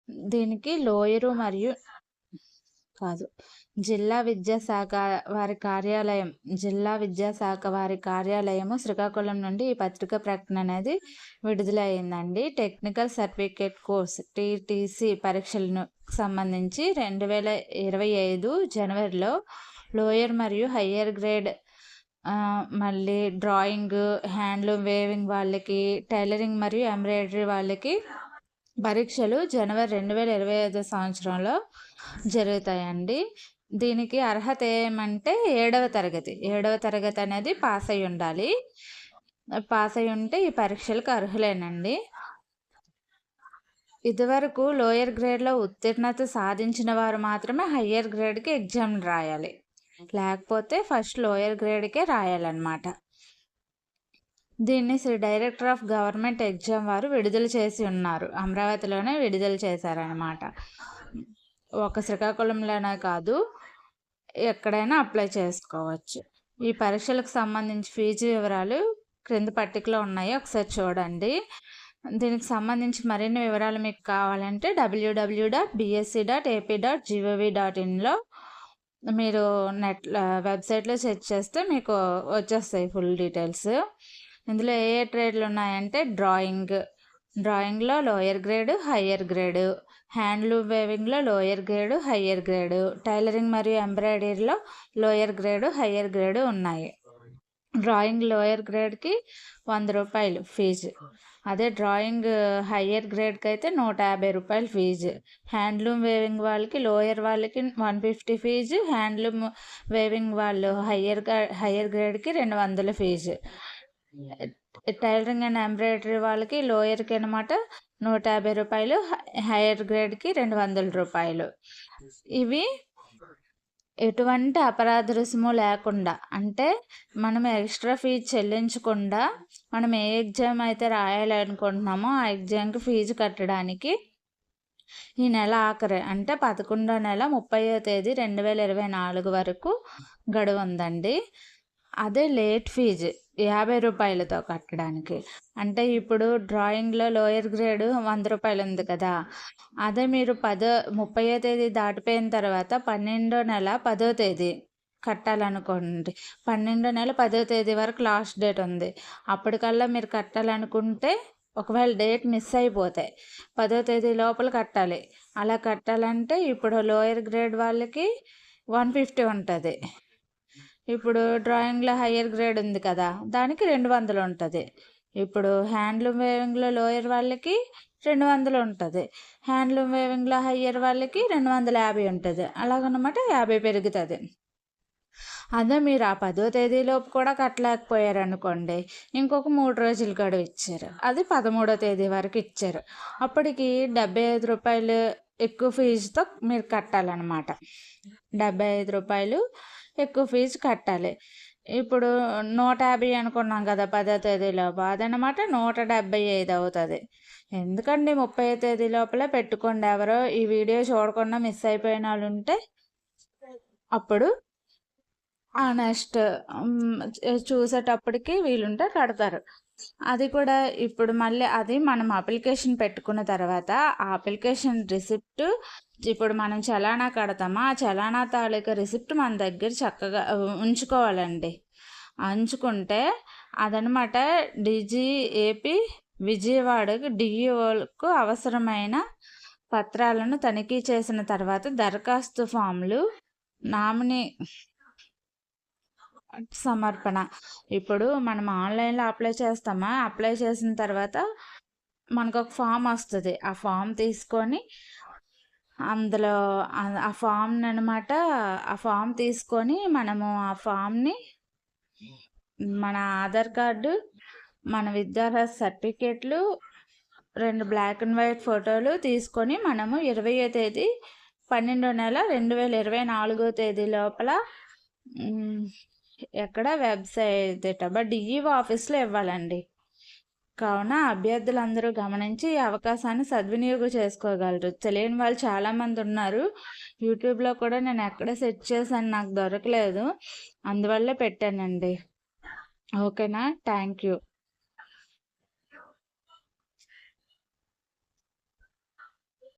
దీనికి లోయరు మరియు కాదు జిల్లా విద్యాశాఖ వారి కార్యాలయము శ్రీకాకుళం నుండి ఈ పత్రిక ప్రకటన అనేది విడుదలయ్యిందండి. టెక్నికల్ సర్టిఫికేట్ కోర్స్ TTC పరీక్షలకు సంబంధించి 2025 జనవరిలో లోయర్ మరియు హయ్యర్ గ్రేడ్ మళ్ళీ డ్రాయింగ్, హ్యాండ్లూమ్ వేవింగ్ వాళ్ళకి, టైలరింగ్ మరియు ఎంబ్రాయిడరీ వాళ్ళకి పరీక్షలు జనవరి 2025 సంవత్సరంలో జరుగుతాయండి. దీనికి అర్హత ఏమంటే 7వ తరగతి అనేది పాస్ అయి ఉండాలి. పాస్ అయి ఉంటే ఈ పరీక్షలకు అర్హులేనండి. ఇదివరకు లోయర్ గ్రేడ్లో ఉత్తీర్ణత సాధించిన వారు మాత్రమే హయ్యర్ గ్రేడ్కి ఎగ్జామ్ రాయాలి, లేకపోతే ఫస్ట్ లోయర్ గ్రేడ్కే రాయాలన్నమాట. దీన్ని Shri director of government exam వారు విడుదల చేసి ఉన్నారు. అమరావతిలోనే విడుదల చేశారనమాట. ఒక శ్రీకాకుళంలోనే కాదు, ఎక్కడైనా అప్లై చేసుకోవచ్చు. ఈ పరీక్షలకు సంబంధించి ఫీజు వివరాలు క్రింద పట్టికలో ఉన్నాయి, ఒకసారి చూడండి. దీనికి సంబంధించి మరిన్ని వివరాలు మీకు కావాలంటే www.bsc.ap.gov.in మీరు వెబ్సైట్లో సెర్చ్ చేస్తే మీకు వచ్చేస్తాయి ఫుల్ డీటెయిల్స్. ఇందులో ఏ ట్రేడ్లు ఉన్నాయంటే డ్రాయింగ్లో lower grade, higher grade, handloom వేవింగ్లో lower grade, higher grade, tailoring మరియు ఎంబ్రాయిడరీలో లోయర్ గ్రేడ్, హయ్యర్ గ్రేడ్ ఉన్నాయి. డ్రాయింగ్ లోయర్ గ్రేడ్కి 100 రూపాయలు ఫీజు, అదే డ్రాయింగ్ హయ్యర్ గ్రేడ్కి అయితే 150 రూపాయలు ఫీజు. హ్యాండ్లూమ్ వేవింగ్ వాళ్ళకి లోయర్ వాళ్ళకి 150 ఫీజు, హ్యాండ్లూమ్ వేవింగ్ వాళ్ళు హయ్యర్ గ్రేడ్కి 200 ఫీజు. టైలరింగ్ అండ్ ఎంబ్రాయిడరీ వాళ్ళకి లోయర్కి అనమాట 150 రూపాయలు, హైయర్ గ్రేడ్కి 200 రూపాయలు. ఇవి ఎటువంటి అపరాధ రుసుము లేకుండా, అంటే మనం ఎక్స్ట్రా ఫీజు చెల్లించకుండా మనం ఏ ఎగ్జామ్ అయితే రాయాలనుకుంటున్నామో ఆ ఎగ్జామ్కి ఫీజు కట్టడానికి ఈ నెల ఆఖరి అంటే 11వ నెల 30వ తేదీ 2024 వరకు గడువు ఉందండి. అదే లేట్ ఫీజు 50 రూపాయలతో కట్టడానికి, అంటే ఇప్పుడు డ్రాయింగ్లో లోయర్ గ్రేడ్ 100 రూపాయలు ఉంది కదా, అదే మీరు 30వ తేదీ దాటిపోయిన తర్వాత 12వ నెల 10వ తేదీ కట్టాలనుకోండి. 12వ నెల 10వ తేదీ వరకు లాస్ట్ డేట్ ఉంది. అప్పటికల్లా మీరు కట్టాలనుకుంటే ఒకవేళ డేట్ మిస్ అయిపోతే 10వ తేదీ లోపల కట్టాలి. అలా కట్టాలంటే ఇప్పుడు లోయర్ గ్రేడ్ వాళ్ళకి 150 ఉంటుంది. ఇప్పుడు డ్రాయింగ్లో హయ్యర్ గ్రేడ్ ఉంది కదా, దానికి 200 ఉంటుంది. ఇప్పుడు హ్యాండ్లూమ్ వేవింగ్లో లోయర్ వాళ్ళకి 200 ఉంటుంది, హ్యాండ్లూమ్ వేవింగ్లో హయ్యర్ వాళ్ళకి 250 ఉంటుంది. అలాగనమాట 50 పెరుగుతుంది. అదే మీరు ఆ 10వ తేదీలోపు కూడా కట్టలేకపోయారనుకోండి, ఇంకొక 3 రోజులు గడువు ఇచ్చారు, అది 13వ తేదీ వరకు ఇచ్చారు. అప్పటికి 75 రూపాయలు ఎక్కువ ఫీజుతో మీరు కట్టాలన్నమాట. 75 రూపాయలు ఎక్కువ ఫీజు కట్టాలి. ఇప్పుడు 150 అనుకున్నాం కదా 10వ తేదీలోపు, అదనమాట 175 అవుతుంది. ఎందుకండి 30వ తేదీ లోపలే పెట్టుకోండి. ఎవరో ఈ వీడియో చూడకుండా మిస్ అయిపోయిన వాళ్ళు ఉంటే అప్పుడు నెక్స్ట్ చూసేటప్పటికి వీలుంటే కడతారు. అది కూడా ఇప్పుడు మళ్ళీ అది మనం అప్లికేషన్ పెట్టుకున్న తర్వాత ఆ అప్లికేషన్ రిసిప్ట్, ఇప్పుడు మనం చలానా కడతామా ఆ చలానా తాలూకా రిసిప్ట్ మన దగ్గర చక్కగా ఉంచుకోవాలండి. ఉంచుకుంటే అదనమాట ఏపీ విజయవాడకు డిఈఓకు అవసరమైన పత్రాలను తనిఖీ చేసిన తర్వాత దరఖాస్తు ఫామ్లు, నామినీ సమర్పణ. ఇప్పుడు మనం ఆన్లైన్లో అప్లై చేస్తామా, అప్లై చేసిన తర్వాత మనకు ఒక ఫామ్ వస్తుంది. ఆ ఫామ్ తీసుకొని అందులో ఆ ఫామ్ని అనమాట, ఆ ఫామ్ తీసుకొని మనము ఆ ఫామ్ని మన ఆధార్ కార్డు, మన విద్యార్హత సర్టిఫికేట్లు, 2 బ్లాక్ అండ్ వైట్ ఫోటోలు తీసుకొని మనము 20వ తేదీ 12వ నెల 2024వ తేదీ లోపల ఎక్కడ వెబ్సైట్ డిఈఓ ఆఫీస్లో ఇవ్వాలండి. కావున అభ్యర్థులందరూ గమనించి ఈ అవకాశాన్ని సద్వినియోగం చేసుకోగలరు. తెలియని వాళ్ళు చాలామంది ఉన్నారు. యూట్యూబ్లో కూడా నేను ఎక్కడ సెర్చ్ చేశాను, నాకు దొరకలేదు, అందువల్లే పెట్టానండి. ఓకేనా? Thank you.